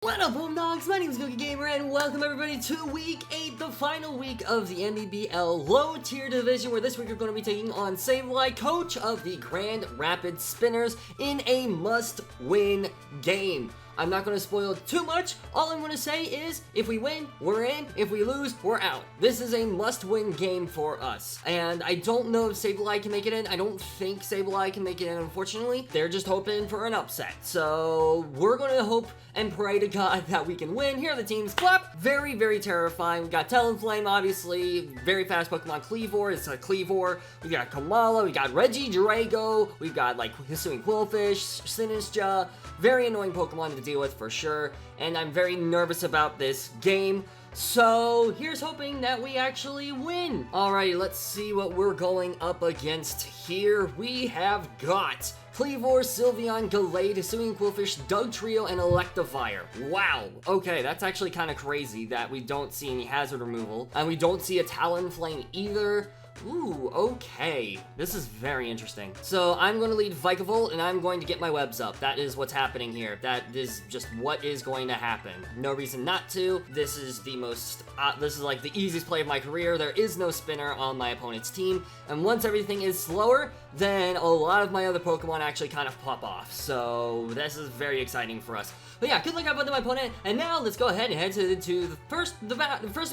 What up, Homedawgs? My name is Gokey Gamer, and welcome everybody to Week 8, the final week of the NBBL low-tier division, where this week we're going to be taking on Sableye, coach of the Grand Rapids Spinners, in a must-win game. I'm not going to spoil too much. All I'm going to say is, if we win, we're in. If we lose, we're out. This is a must-win game for us. And I don't know if Sableye can make it in. I don't think Sableye can make it in, unfortunately. They're just hoping for an upset. So we're going to hope and pray to God that we can win. Here are the teams. Clap! Very, very terrifying. We got Talonflame, obviously. Very fast Pokemon. Kleavor. It's a Kleavor. We got Komala. We got Regidrago. We've got, like, Hisuian Qwilfish, Sinistcha. Very annoying Pokemon to deal with for sure, and I'm very nervous about this game. So here's hoping that we actually win. Alrighty, let's see what we're going up against here. We have got Kleavor, Sylveon, Gallade, Hisuian Qwilfish, Dugtrio, and Electivire. Wow. Okay, that's actually kind of crazy that we don't see any hazard removal, and we don't see a Talonflame either. Ooh, okay. This is very interesting. So I'm going to lead Vikavolt, and I'm going to get my webs up. That is what's happening here. That is just what is going to happen. No reason not to. This is the most, this is like the easiest play of my career. There is no spinner on my opponent's team. And once everything is slower, then a lot of my other Pokemon actually kind of pop off. So this is very exciting for us. But yeah, good luck out with my opponent. And now let's go ahead and head to the first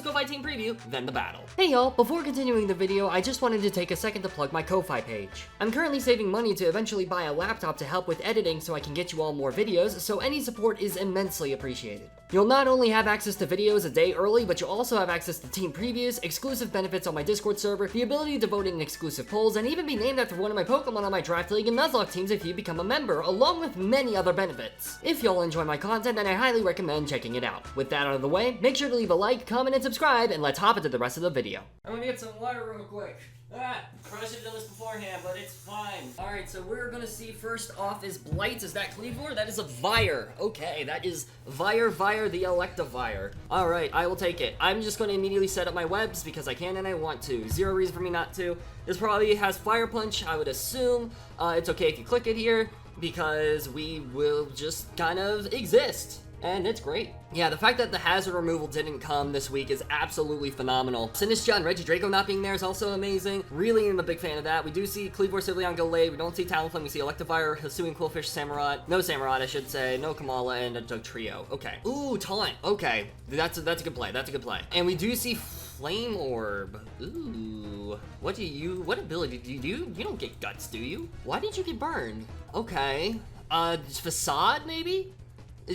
Ko-Fi team preview, then the battle. Hey y'all, before continuing the video, I just wanted to take a second to plug my Ko-Fi page. I'm currently saving money to eventually buy a laptop to help with editing so I can get you all more videos, so any support is immensely appreciated. You'll not only have access to videos a day early, but you'll also have access to team previews, exclusive benefits on my Discord server, the ability to vote in exclusive polls, and even be named after one of my Pokemon on my Draft League and Nuzlocke teams if you become a member, along with many other benefits. If y'all enjoy my content, then I highly recommend checking it out. With that out of the way, make sure to leave a like, comment, and subscribe, and let's hop into the rest of the video. I'm gonna get some water real quick. Probably should have done this beforehand, but it's fine. Alright, so we're gonna see first off is Blight. Is that Kleavor? That is a Vire. Okay, that is Vire the Electivire. Alright, I will take it. I'm just gonna immediately set up my webs because I can and I want to. Zero reason for me not to. This probably has Fire Punch, I would assume. It's okay if you click it here because we will just kind of exist. And it's great. Yeah, the fact that the hazard removal didn't come this week is absolutely phenomenal. Sinistcha and Regidrago not being there is also amazing. Really am a big fan of that. We do see Kleavor, Sylveon, Gallade. We don't see Talonflame. We see Electivire, Hisuian Qwilfish, Samurott. No Samurott, I should say. No Komala, and a Dugtrio. Okay. Ooh, Taunt. Okay. That's a good play. That's a good play. And we do see Flame Orb. Ooh. What ability do you do? You don't get guts, do you? Why did you get burned? Okay. Facade, maybe?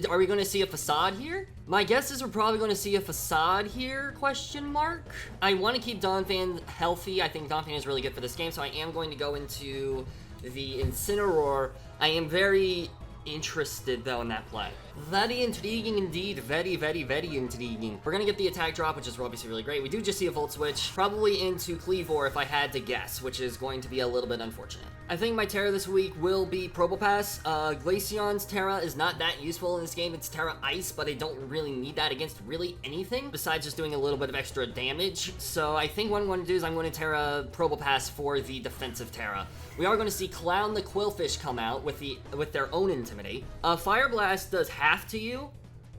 Are we going to see a Facade here? My guess is we're probably going to see a Facade here, question mark. I want to keep Donphan healthy. I think Donphan is really good for this game, so I am going to go into the Incineroar. I am very interested, though, in that play. Very intriguing indeed. Very, very, very intriguing. We're gonna get the attack drop, which is obviously really great. We do just see a Volt Switch, probably into Kleavor if I had to guess, which is going to be a little bit unfortunate. I think my Tera this week will be PROBOPASS. Glaceon's Tera is not that useful in this game. It's Tera Ice, but I don't really need that against really anything besides just doing a little bit of extra damage. So I think what I'm going to do is I'm going to Tera PROBOPASS for the defensive Tera. We are going to see Clown the Qwilfish come out with their own Intimidate. Fire Blast does half to you.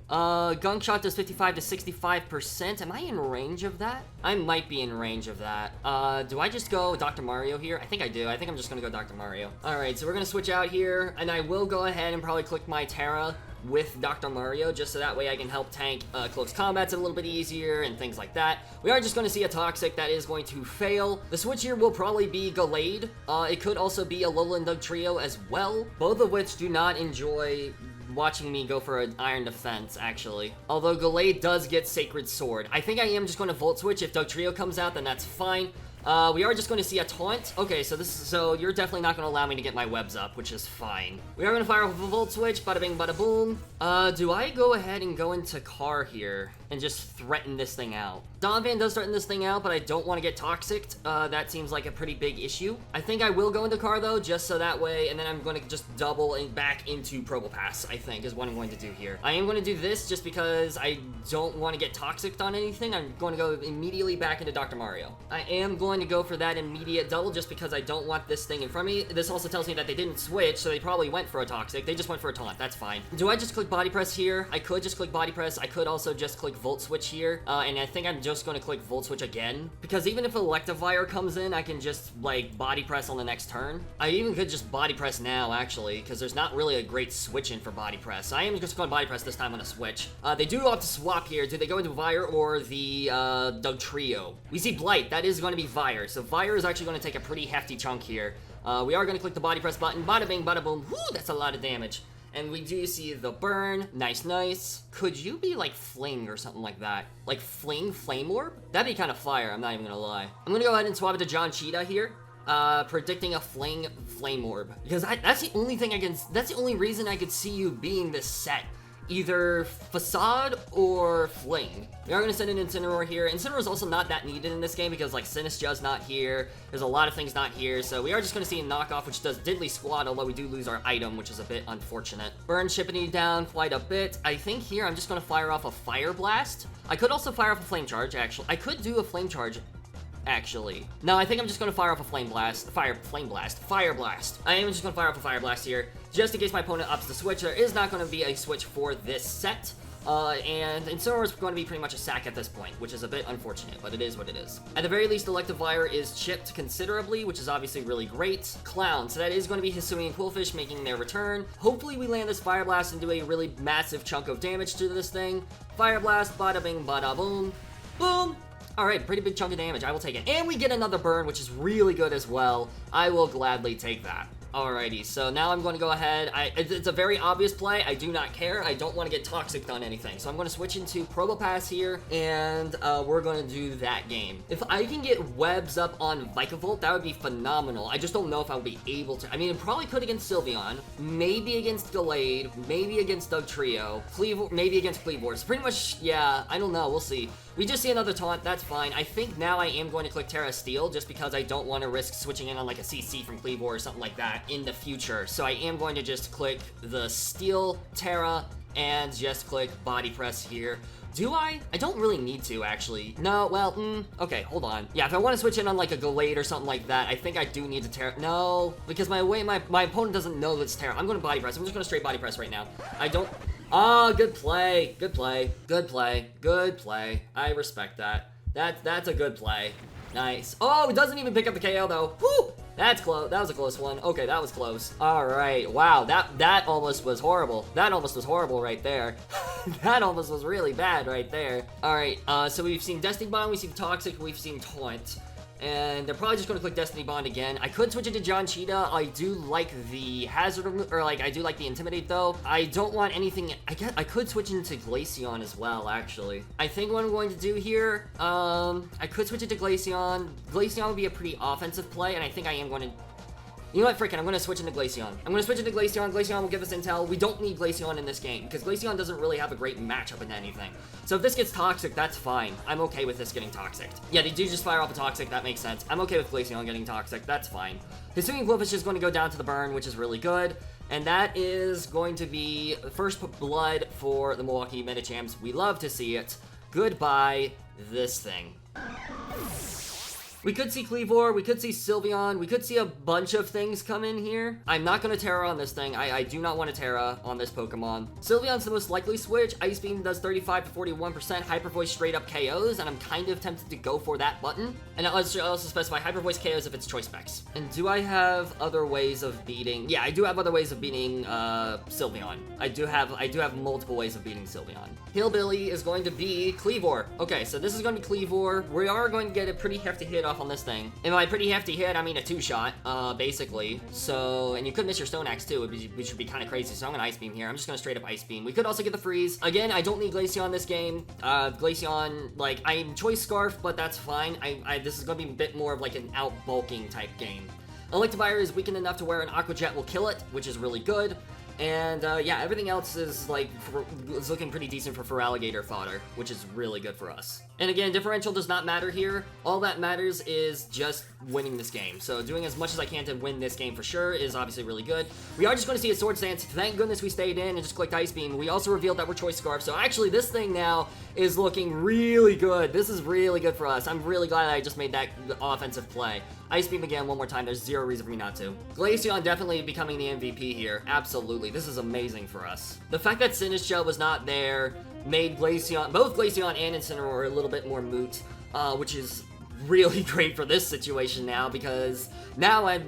Gunk Shot does 55 to 65%. Am I in range of that? I might be in range of that. Do I just go Dr. Mario here? I think I do. I think I'm just gonna go Dr. Mario. Alright, so we're gonna switch out here, and I will go ahead and probably click my Tera with Dr. Mario, just so that way I can help tank close combats a little bit easier and things like that. We are just going to see a Toxic that is going to fail. The switch here will probably be Gallade. It could also be a Alolan Dugtrio as well, both of which do not enjoy watching me go for an Iron Defense, actually. Although Gallade does get Sacred Sword. I think I am just going to Volt Switch. If Dugtrio comes out, then that's fine. We are just going to see a Taunt. Okay, so you're definitely not going to allow me to get my webs up, which is fine. We are going to fire off a Volt Switch, bada bing, bada boom. Do I go ahead and go into Car here and just threaten this thing out? Donphan does threaten this thing out, but I don't want to get toxic. That seems like a pretty big issue. I think I will go into car though, just so that way, and then I'm going to just double and back into PROBOPASS, I think, is what I'm going to do here. I am going to do this just because I don't want to get toxic on anything. I'm going to go immediately back into Dr. Mario. I am going to go for that immediate double just because I don't want this thing in front of me. This also tells me that they didn't switch, so they probably went for a toxic. They just went for a taunt. That's fine. Do I just click body press here? I could just click body press. I could also just click volt switch here. And I think I'm just going to click volt switch again, because even if Electivire comes in, I can just like body press on the next turn. I even could just body press now, actually, because there's not really a great switch in for body press. I am just going to body press this time on a switch. They do opt to swap here. Do they go into Vire or the Dugtrio? We see Blight. That is going to be Vire. So Vire is actually going to take a pretty hefty chunk here. We are going to click the body press button. Bada bing, bada boom. Whoo, that's a lot of damage. And we do see the burn. Nice, nice. Could you be like Fling or something like that? Like Fling Flame Orb? That'd be kind of fire, I'm not even gonna lie. I'm gonna go ahead and swap it to John Cheetah here. Predicting a Fling Flame Orb. Because that's the only thing that's the only reason I could see you being this set. Either Facade or Fling. We are going to send an Incineroar here. Incineroar is also not that needed in this game because like Sinistcha's not here. There's a lot of things not here. So we are just going to see a knockoff, which does diddly squat, although we do lose our item, which is a bit unfortunate. Burn shipping down quite a bit. I think here I'm just going to fire off a Fire Blast. I could also fire off a Flame Charge, actually. I could do a Flame Charge. Actually. No, I think I'm just going to fire off a Fire Blast. I am just going to fire off a Fire Blast here, just in case my opponent opts to switch. There is not going to be a switch for this set. And Incineroar is going to be pretty much a sack at this point, which is a bit unfortunate, but it is what it is. At the very least, Electivire is chipped considerably, which is obviously really great. Clown, so that is going to be Hisui and Qwilfish making their return. Hopefully we land this Fire Blast and do a really massive chunk of damage to this thing. Fire Blast, bada bing, bada boom. Boom! Alright, pretty big chunk of damage. I will take it. And we get another burn, which is really good as well. I will gladly take that. Alrighty, so now I'm going to go ahead. It's a very obvious play. I do not care. I don't want to get toxic on anything. So I'm going to switch into PROBOPASS here, and we're going to do that game. If I can get webs up on Vikavolt, that would be phenomenal. I just don't know if I'll be able to. I mean, it probably could against Sylveon, maybe against Gallade, maybe against Dugtrio, Kleavor, maybe against Kleavor. So pretty much, yeah, I don't know. We'll see. We just see another taunt, that's fine. I think now I am going to click Tera Steel just because I don't want to risk switching in on like a CC from Kleavor or something like that in the future. So I am going to just click the Steel Tera and just click Body Press here. Do I? I don't really need to, actually. No, well, okay, hold on. Yeah, if I want to switch in on like a Gallade or something like that, I think I do need to Tera. No, because my opponent doesn't know that it's Tera. I'm going to Body Press. I'm just going to straight Body Press right now. I don't... Oh, good play. Good play. Good play. Good play. I respect that. That's a good play. Nice. Oh, it doesn't even pick up the KO though. Woo! That's close. That was a close one. Okay, that was close. All right. Wow, that almost was horrible. That almost was horrible right there. That almost was really bad right there. All right. So we've seen Destiny Bond, we've seen Toxic, we've seen Taunt. And they're probably just going to click Destiny Bond again. I could switch it to John Cheetah. I do like the Hazard, or like, I do like the Intimidate though. I don't want anything, I could switch into Glaceon as well, actually. I think what I'm going to do here, I could switch it to Glaceon. Glaceon would be a pretty offensive play, and I think I am going to... You know what, frickin', I'm going to switch into Glaceon. I'm going to switch into Glaceon. Glaceon will give us intel. We don't need Glaceon in this game, because Glaceon doesn't really have a great matchup in anything. So if this gets Toxic, that's fine. I'm okay with this getting Toxic. Yeah, they do just fire off a Toxic. That makes sense. I'm okay with Glaceon getting Toxic. That's fine. Hisui and Qwilfish is going to go down to the burn, which is really good. And that is going to be first blood for the Milwaukee Medichams. We love to see it. Goodbye, this thing. We could see Kleavor, we could see Sylveon, we could see a bunch of things come in here. I'm not going to Tera on this thing. I do not want to Tera on this Pokemon. Sylveon's the most likely switch. Ice Beam does 35 to 41%. Hyper Voice straight up KOs, and I'm kind of tempted to go for that button. And I'll also specify Hyper Voice KOs if it's choice specs. And do I have other ways of beating? Yeah, I do have other ways of beating Sylveon. I do have multiple ways of beating Sylveon. Hillbilly is going to be Kleavor. Okay, so this is going to be Kleavor. We are going to get a pretty hefty hit off on this thing. And by pretty hefty hit, I mean a two-shot, basically. So, and you could miss your Stone Axe too, which would be kind of crazy. So I'm gonna Ice Beam here. I'm just gonna straight up Ice Beam. We could also get the freeze. Again, I don't need Glaceon this game. Glaceon, like, I'm Choice Scarf, but that's fine. This is gonna be a bit more of like an out-bulking type game. Electivire is weakened enough to where an Aqua Jet will kill it, which is really good. And yeah, everything else is is looking pretty decent for alligator fodder, which is really good for us. And again, differential does not matter here. All that matters is just winning this game. So doing as much as I can to win this game for sure is obviously really good. We are just going to see a Swords Dance. Thank goodness we stayed in and just clicked Ice Beam. We also revealed that we're Choice Scarf. So actually this thing now is looking really good. This is really good for us. I'm really glad I just made that offensive play. Ice Beam again one more time. There's zero reason for me not to. Glaceon definitely becoming the MVP here. Absolutely. This is amazing for us. The fact that Sinistcha was not there made Glaceon, both Glaceon and Incineroar, a little bit more moot, which is really great for this situation now, because now I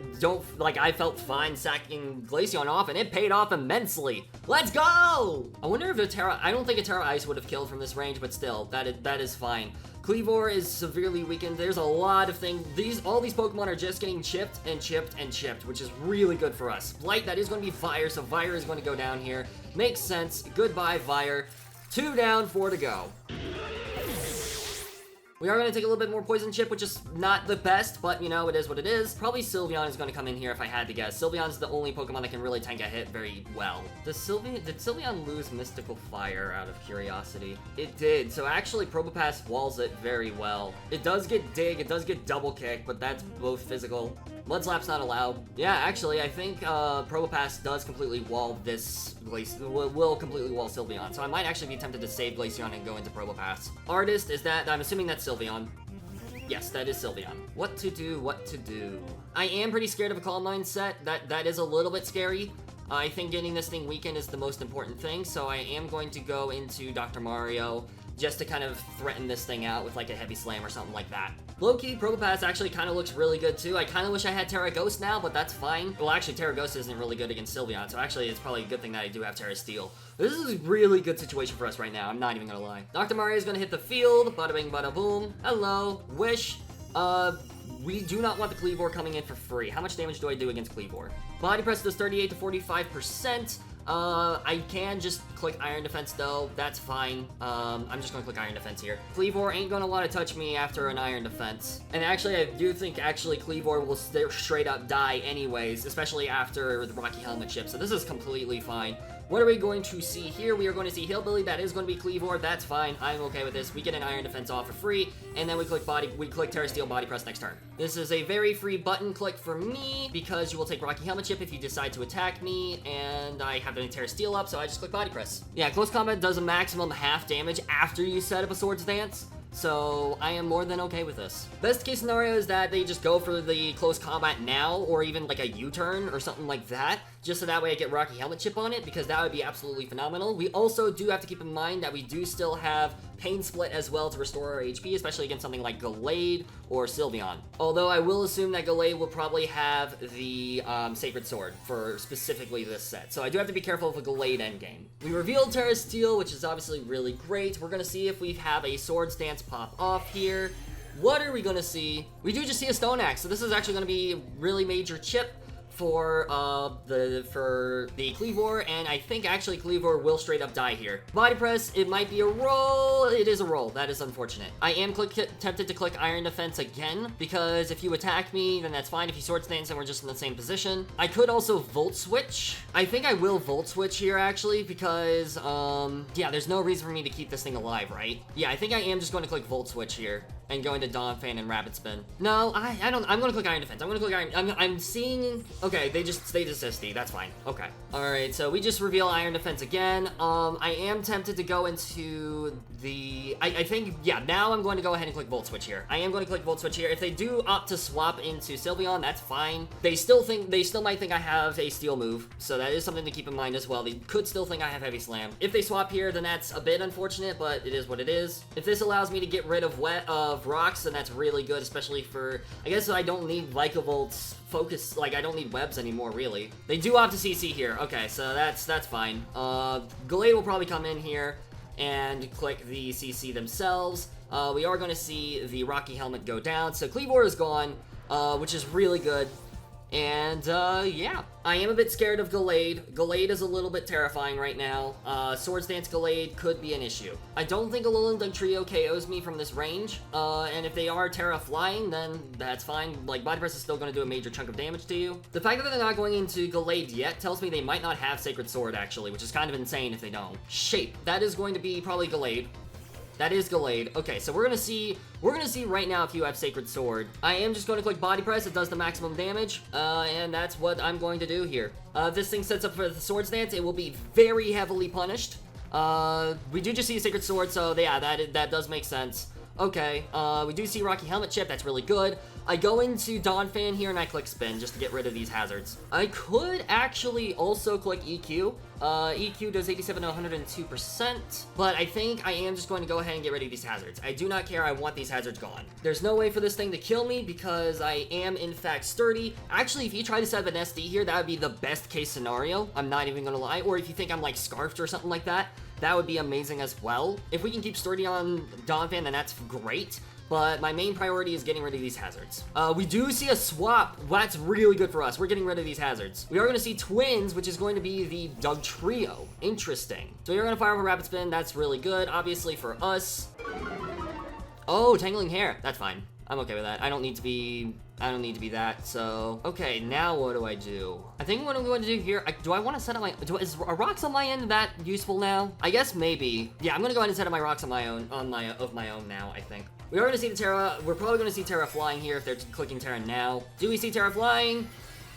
felt fine sacking Glaceon off, and it paid off immensely. Let's go! I wonder if I don't think a Tera Ice would have killed from this range, but still, that is fine. Kleavor is severely weakened. There's a lot of things. All these Pokemon are just getting chipped and chipped and chipped, which is really good for us. Blight, that is going to be Fire, so Fire is going to go down here. Makes sense. Goodbye, Fire. 2 down, 4 to go. We are going to take a little bit more Poison Chip, which is not the best, but, you know, it is what it is. Probably Sylveon is going to come in here if I had to guess. Sylveon's the only Pokemon that can really tank a hit very well. Did Sylveon lose Mystical Fire out of curiosity? It did, so actually PROBOPASS walls it very well. It does get Dig, it does get Double Kick, but that's both physical. Mud Slap's not allowed. Yeah, actually, I think PROBOPASS does completely wall this will completely wall Sylveon, so I might actually be tempted to save Glaceon and go into PROBOPASS. Artist, is that, I'm assuming that's Sylveon. Yes, that is Sylveon. What to do, what to do. I am pretty scared of a Calm Mind set. That is a little bit scary. I think getting this thing weakened is the most important thing, so I am going to go into Dr. Mario just to kind of threaten this thing out with like a Heavy Slam or something like that. Low-key, PROBOPASS actually kind of looks really good too. I kind of wish I had Tera Ghost now, but that's fine. Well, actually, Tera Ghost isn't really good against Sylveon, so actually it's probably a good thing that I do have Tera Steel. This is a really good situation for us right now, I'm not even gonna lie. Dr. Mario is gonna hit the field, bada bing, bada boom. Hello, Wish. We do not want the Kleavor coming in for free. How much damage do I do against Kleavor? Body Press does 38 to 45%. I can just click Iron Defense though, that's fine. I'm just gonna click Iron Defense here. Kleavor ain't gonna want to touch me after an Iron Defense. And actually, I do think Kleavor will straight up die anyways, especially after the Rocky Helmet chip, so this is completely fine. What are we going to see here? We are going to see Hillbilly. That is going to be Kleavor. That's fine. I'm okay with this. We get an Iron Defense off for free, and then we click Tera Steel Body Press next turn. This is a very free button click for me because you will take Rocky Helmet Chip if you decide to attack me, and I have the Tera Steel up, so I just click Body Press. Yeah, Close Combat does a maximum half damage after you set up a Swords Dance, so I am more than okay with this. Best case scenario is that they just go for the Close Combat now, or even like a U-turn or something like that, just so that way I get Rocky Helmet Chip on it, because that would be absolutely phenomenal. We also do have to keep in mind that we do still have Pain Split as well to restore our HP, especially against something like Gallade or Sylveon. Although I will assume that Gallade will probably have the Sacred Sword for specifically this set, so I do have to be careful of a Gallade endgame. We revealed Tera Steel, which is obviously really great. We're gonna see if we have a Swords Dance pop off here. What are we gonna see? We do just see a Stone Axe, so this is actually gonna be a really major chip for the Kleavor, and I think actually Kleavor will straight up die here. Body Press, it might be a roll. It is a roll. That is unfortunate. I am tempted to click Iron Defense again, because if you attack me, then that's fine. If you Swords Dance, then we're just in the same position. I could also Volt Switch. I think I will Volt Switch here, actually, because, yeah, there's no reason for me to keep this thing alive, right? Yeah, I think I am just going to click Volt Switch here and go into Donphan and Rapid Spin. No, I don't, I'm gonna click Iron Defense. I'm gonna click Iron, I'm seeing, okay, they desisty, that's fine, okay. All right, so we just reveal Iron Defense again. I am tempted to go into the, I think, yeah, now I'm going to go ahead and click Volt Switch here. I am going to click Volt Switch here. If they do opt to swap into Sylveon, that's fine. They still might think I have a Steel move, so that is something to keep in mind as well. They could still think I have Heavy Slam. If they swap here, then that's a bit unfortunate, but it is what it is. If this allows me to get rid of rocks, then that's really good, especially for, I guess I don't need Lycavolt's focus, like I don't need webs anymore, really. They do opt to CC here, okay, so that's fine. Gallade will probably come in here and click the CC themselves. We are going to see the Rocky Helmet go down, so Kleavor is gone, which is really good. And, yeah. I am a bit scared of Gallade. Gallade is a little bit terrifying right now. Swords Dance Gallade could be an issue. I don't think Alolan Dugtrio KOs me from this range. And if they are Tera flying, then that's fine. Like, Body Press is still going to do a major chunk of damage to you. The fact that they're not going into Gallade yet tells me they might not have Sacred Sword, actually, which is kind of insane if they don't. Shape. That is going to be probably Gallade. That is Gallade. Okay, so we're gonna see right now if you have Sacred Sword. I am just gonna click Body Press, it does the maximum damage, and that's what I'm going to do here. If this thing sets up for the Swords Dance, it will be very heavily punished. We do just see a Sacred Sword, so yeah, that does make sense. Okay, we do see Rocky Helmet Chip, that's really good. I go into Donphan here and I click Spin just to get rid of these hazards. I could actually also click EQ. EQ does 87 to 102%, but I think I am just going to go ahead and get rid of these hazards. I do not care, I want these hazards gone. There's no way for this thing to kill me because I am in fact sturdy. Actually, if you try to set up an SD here, that would be the best case scenario. I'm not even gonna lie. Or if you think I'm like scarfed or something like that, that would be amazing as well. If we can keep sturdy on Donphan, then that's great. But my main priority is getting rid of these hazards. We do see a swap. That's really good for us. We're getting rid of these hazards. We are going to see Twins, which is going to be the Dugtrio. Interesting. So you're going to fire off a Rapid Spin. That's really good, obviously, for us. Oh, Tangling Hair. That's fine. I'm okay with that. I don't need to be that, so... Okay, now what do I do? I think what I'm going to do here... do I want to set up my... is rocks on my end that useful now? I guess maybe. Yeah, I'm going to go ahead and set up my rocks on my own, of my own now, I think. We are going to see the Tera. We're probably going to see Tera flying here if they're clicking Tera now. Do we see Tera flying?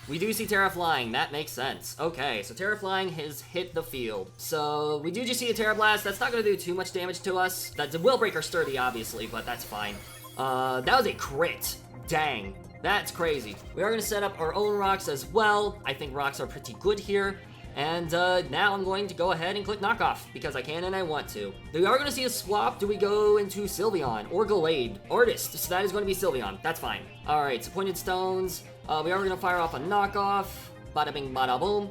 We do see Tera flying. That makes sense. Okay, so Tera flying has hit the field. So we do just see a Tera Blast. That's not going to do too much damage to us. That will break our sturdy, obviously, but that's fine. That was a crit. Dang. That's crazy. We are going to set up our own rocks as well. I think rocks are pretty good here. And now I'm going to go ahead and click Knockoff because I can and I want to. We are going to see a swap. Do we go into Sylveon or Gallade? Artist. So that is going to be Sylveon. That's fine. All right, so Pointed Stones. We are going to fire off a Knockoff. Bada bing, bada boom.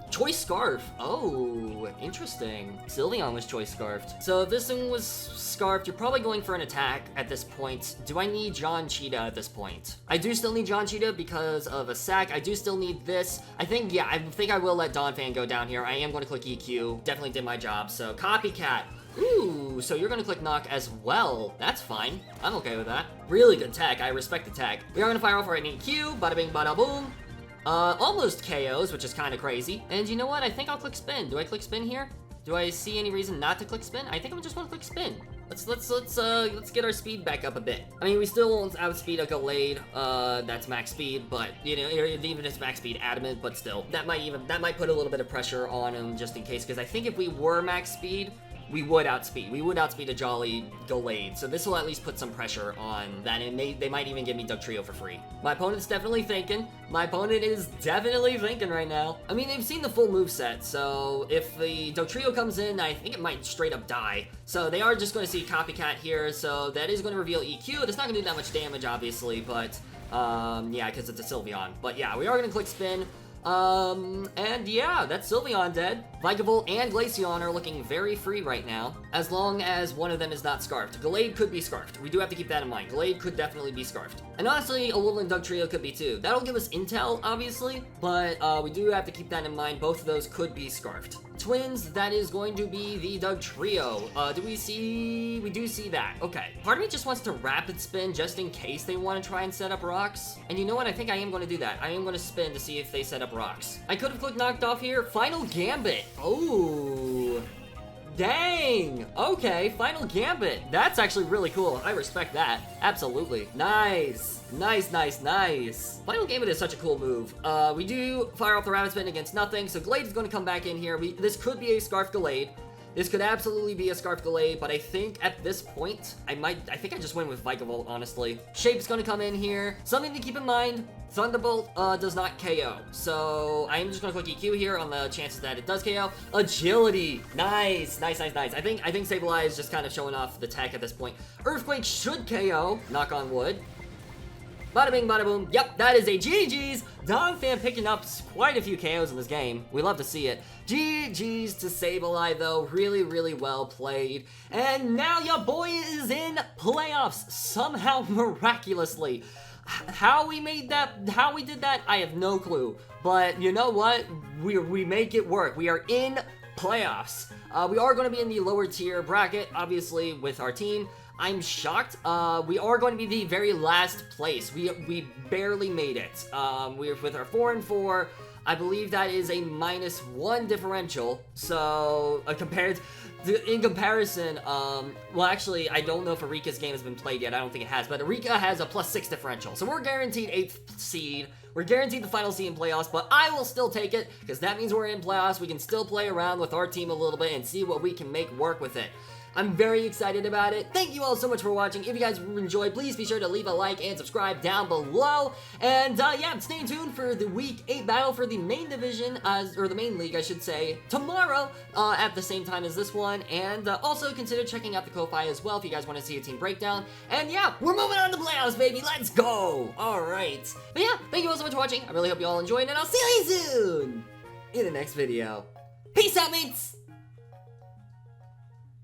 Choice Scarf. Oh, interesting. Sylveon was Choice Scarfed. So if this thing was Scarfed, you're probably going for an attack at this point. Do I need John Cheetah at this point? I do still need John Cheetah because of a sack. I do still need this. I think, yeah, I think I will let Donphan go down here. I am going to click EQ. Definitely did my job. So Copycat. Ooh, so you're gonna click Knock as well. That's fine. I'm okay with that. Really good tech. I respect the tech. We are gonna fire off our EQ. Bada bing, bada boom. Almost KOs, which is kind of crazy. And you know what? I think I'll click Spin. Do I click Spin here? Do I see any reason not to click Spin? I think I just want to click Spin. Let's get our speed back up a bit. I mean, we still won't outspeed a Gallade. That's max speed, but you know, even if it's max speed adamant, but still, that might put a little bit of pressure on him just in case. Because I think if we were max speed, we would outspeed a Jolly Gallade, so this will at least put some pressure on that, and they might even give me Dugtrio for free. My opponent's definitely thinking. My opponent is definitely thinking right now. I mean, they've seen the full moveset, so if the Dugtrio comes in, I think it might straight up die. So they are just going to see Copycat here, so that is going to reveal EQ. It's not going to do that much damage, obviously, but, yeah, because it's a Sylveon. But yeah, we are going to click Spin. And yeah, that's Sylveon dead. Vikavolt and Glaceon are looking very free right now, as long as one of them is not Scarfed. Gallade could be Scarfed. We do have to keep that in mind. Gallade could definitely be Scarfed. And honestly, Alolan Dugtrio could be too. That'll give us intel, obviously, but we do have to keep that in mind. Both of those could be Scarfed. Twins, that is going to be the Dugtrio. We do see that. Okay. Part of me just wants to Rapid Spin just in case they want to try and set up rocks. And you know what? I think I am going to do that. I am going to spin to see if they set up rocks. I could have clicked Knocked Off here. Final Gambit. Oh. Dang. Okay, Final Gambit. That's actually really cool. I respect that. Absolutely. Nice. Nice, nice, nice. Final Gambit is such a cool move. We do fire off the Rapid Spin against nothing, so Glade is going to come back in here. This could be a Scarf Gallade. This could absolutely be a Scarf Gallade, but I think at this point, I think I just went with Vikavolt, honestly. Shape's gonna come in here. Something to keep in mind, Thunderbolt does not KO. So I am just gonna click EQ here on the chances that it does KO. Agility, nice, nice, nice, nice. I think Sableye is just kind of showing off the tech at this point. Earthquake should KO, knock on wood. Bada bing, bada boom. Yep, that is a GG's. Donphan picking up quite a few KOs in this game. We love to see it. GG's to Sableye, though. Really, really well played. And now your boy is in playoffs, somehow miraculously. How we did that, I have no clue. But you know what? We make it work. We are in playoffs. We are going to be in the lower tier bracket, obviously, with our team. I'm shocked. We are going to be the very last place. We barely made it. We're with our 4-4. I believe that is a -1 differential. So in comparison, well, actually, I don't know if Arika's game has been played yet. I don't think it has, but Arika has a +6 differential. So we're guaranteed 8th seed. We're guaranteed the final seed in playoffs, but I will still take it because that means we're in playoffs. We can still play around with our team a little bit and see what we can make work with it. I'm very excited about it. Thank you all so much for watching. If you guys enjoyed, please be sure to leave a like and subscribe down below. And yeah, stay tuned for the Week 8 battle for the main division, or the main league, I should say, tomorrow at the same time as this one. And also consider checking out the Ko-Fi as well if you guys want to see a team breakdown. And yeah, we're moving on to playoffs, baby. Let's go. All right. But yeah, thank you all so much for watching. I really hope you all enjoyed, and I'll see you soon in the next video. Peace out, mates.